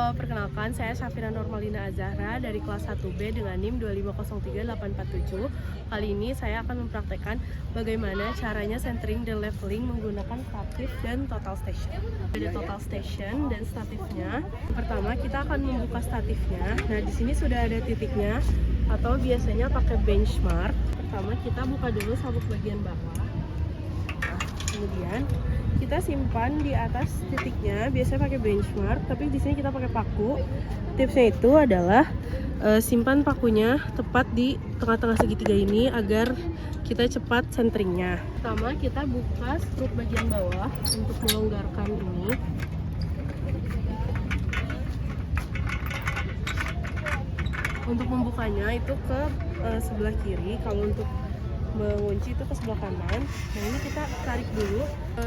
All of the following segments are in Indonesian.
Halo, perkenalkan saya Syafira Normalina Azahra dari kelas 1B dengan NIM 2503847. Kali ini saya akan mempraktekkan bagaimana caranya centering dan leveling menggunakan statif dan total station. Ada total station dan statifnya. Pertama, kita akan membuka statifnya. Nah, di sini sudah ada titiknya atau biasanya pakai benchmark. Pertama, kita buka dulu sabuk bagian bawah. Nah, kemudian kita simpan di atas titiknya, biasanya pakai benchmark, tapi di sini kita pakai paku. Tipsnya itu adalah simpan pakunya tepat di tengah-tengah segitiga ini agar kita cepat centeringnya. Pertama, kita buka struk bagian bawah untuk melonggarkan ini. Untuk membukanya itu ke sebelah kiri, kalau untuk mengunci itu ke sebelah kanan. Nah, ini kita tarik dulu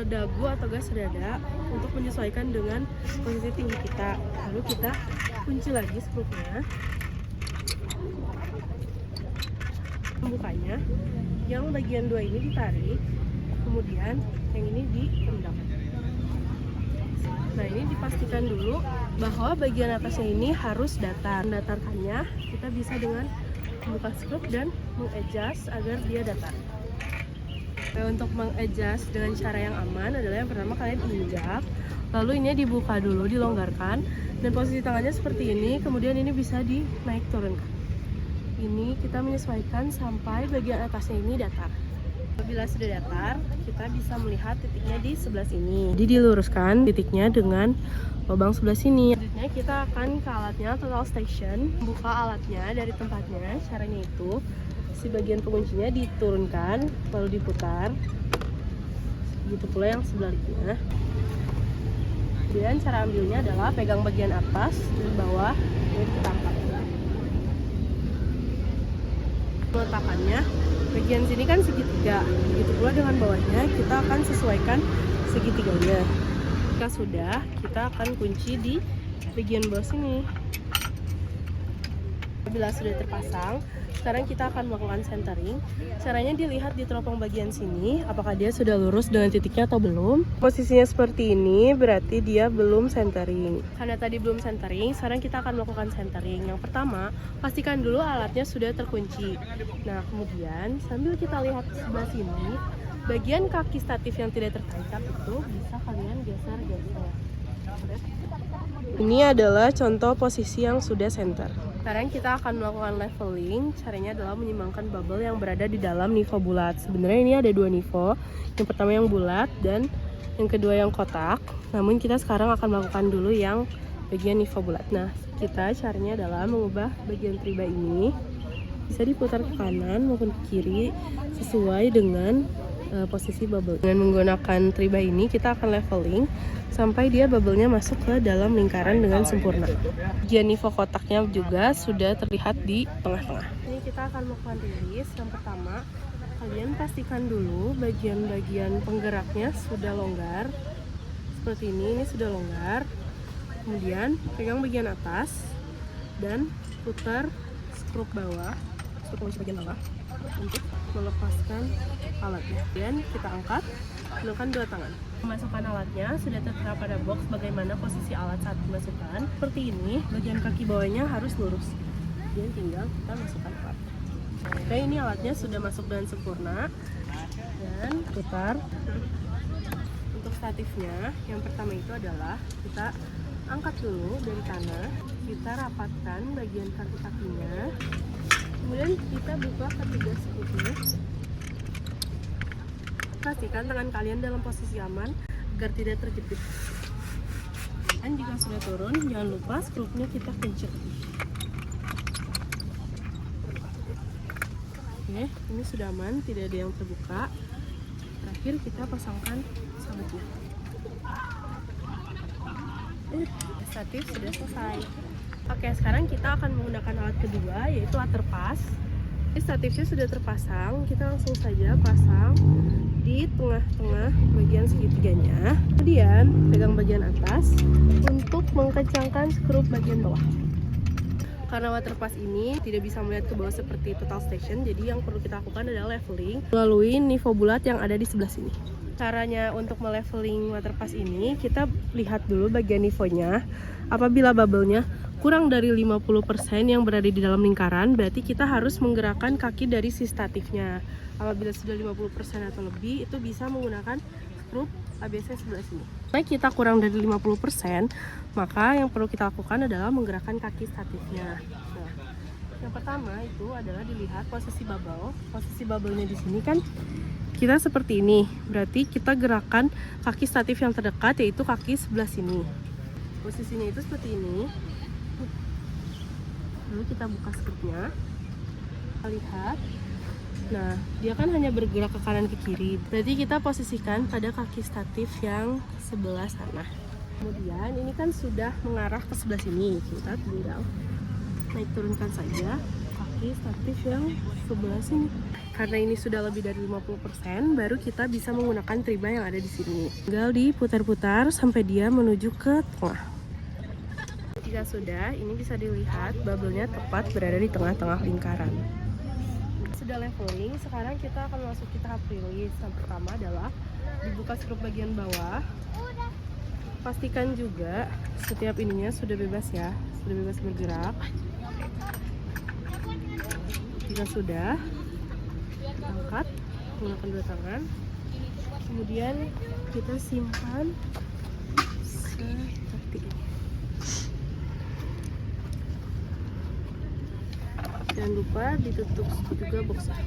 dagu atau gas dada untuk menyesuaikan dengan posisi tinggi kita. Lalu kita kunci lagi spruknya. Pembukanya, yang bagian 2 ini ditarik, kemudian yang ini direndam. Nah, ini dipastikan dulu bahwa bagian atasnya ini harus datar. Mendatarkannya kita bisa dengan membuka skrup dan mengadjust agar dia datar. Untuk mengadjust dengan cara yang aman adalah yang pertama kalian injak, lalu ini dibuka dulu, dilonggarkan, dan posisi tangannya seperti ini, kemudian ini bisa dinaik turunkan. Ini kita menyesuaikan sampai bagian atasnya ini datar. Apabila sudah datar, kita bisa melihat titiknya di sebelah sini. Jadi diluruskan titiknya dengan lubang sebelah sini. Selanjutnya kita akan ke alatnya total station. Buka alatnya dari tempatnya. Caranya itu si bagian penguncinya diturunkan lalu diputar. Begitu pula yang sebaliknya. Kemudian cara ambilnya adalah pegang bagian atas dan bawah, dan kita angkat. Peletakannya, bagian sini kan segitiga, begitu pula dengan bawahnya kita akan sesuaikan segitiganya. Jika sudah, kita akan kunci di bagian bawah sini. Bila sudah terpasang, sekarang kita akan melakukan centering. Caranya dilihat di teropong bagian sini, apakah dia sudah lurus dengan titiknya atau belum. Posisinya seperti ini, berarti dia belum centering. Karena tadi belum centering, sekarang kita akan melakukan centering. Yang pertama, pastikan dulu alatnya sudah terkunci. Nah, kemudian sambil kita lihat sebelah sini, bagian kaki statif yang tidak tertancap itu bisa kalian geser-geser. Ini adalah contoh posisi yang sudah center. Sekarang kita akan melakukan leveling. Caranya adalah menyimbangkan bubble yang berada di dalam nivo bulat. Sebenarnya ini ada 2 nivo. Yang pertama yang bulat dan yang kedua yang kotak. Namun kita sekarang akan melakukan dulu yang bagian nivo bulat. Nah, kita caranya adalah mengubah bagian triba ini. Bisa diputar ke kanan maupun ke kiri sesuai dengan posisi bubble. Dengan menggunakan triba ini kita akan leveling sampai dia bubble-nya masuk ke dalam lingkaran dengan sempurna. Bagian nivo kotaknya juga sudah terlihat di tengah-tengah. Ini kita akan melakukan release. Yang pertama, kalian pastikan dulu bagian-bagian penggeraknya sudah longgar. Seperti ini sudah longgar. Kemudian pegang bagian atas dan putar skrup bawah, skrup kunci bagian bawah untuk melepaskan alatnya. Dan kita angkat, gunakan 2 tangan. Memasukkan alatnya sudah tertera pada box bagaimana posisi alat saat dimasukkan. Seperti ini, bagian kaki bawahnya harus lurus. Dan tinggal kita masukkan alat. Oke, ini alatnya sudah masuk dengan sempurna. Dan putar. Untuk statifnya, yang pertama itu adalah kita angkat dulu dari tanah. Kita rapatkan bagian kaki-kakinya. Kemudian kita buka ketiga skrupnya. Pastikan tangan kalian dalam posisi aman agar tidak terjepit. Dan jika sudah turun, jangan lupa skrupnya kita kunci. Oke, ini sudah aman, tidak ada yang terbuka. Terakhir kita pasangkan sabuknya. Statif sudah selesai. Oke, sekarang kita akan menggunakan alat kedua, yaitu alat terpas. Statifnya sudah terpasang, kita langsung saja pasang di tengah-tengah bagian segitiganya. Kemudian pegang bagian atas untuk mengencangkan skrup bagian bawah. Karena waterpass ini tidak bisa melihat ke bawah seperti total station, jadi yang perlu kita lakukan adalah leveling melalui nivo bulat yang ada di sebelah sini. Caranya untuk meleveling waterpass ini, kita lihat dulu bagian nivonya. Apabila bubble-nya kurang dari 50% yang berada di dalam lingkaran, berarti kita harus menggerakkan kaki dari si statifnya. Apabila sudah 50% atau lebih, itu bisa menggunakan skrup ABS sebelah sini. Jika kita kurang dari 50%, maka yang perlu kita lakukan adalah menggerakkan kaki statifnya. Nah, yang pertama itu adalah dilihat posisi bubble. Posisi bubble-nya di sini kan kita seperti ini. Berarti kita gerakan kaki statif yang terdekat, yaitu kaki sebelah sini. Posisinya itu seperti ini. Lalu kita buka skrupnya. Kita lihat. Nah, dia kan hanya bergerak ke kanan ke kiri. Berarti kita posisikan pada kaki statif yang sebelah sana. Kemudian ini kan sudah mengarah ke sebelah sini. Kita tinggal naik turunkan saja kaki statif yang sebelah sini. Karena ini sudah lebih dari 50%, baru kita bisa menggunakan triba yang ada di sini. Tinggal diputar-putar sampai dia menuju ke tengah. Jika sudah, ini bisa dilihat bubble-nya tepat berada di tengah-tengah lingkaran. Sudah leveling, sekarang kita akan masuki tahap release. Yang pertama adalah dibuka skrup bagian bawah. Pastikan juga setiap ininya sudah bebas ya, sudah bebas bergerak. Jika sudah, angkat menggunakan dua tangan, kemudian kita simpan seperti ini. Jangan lupa ditutup juga boxnya.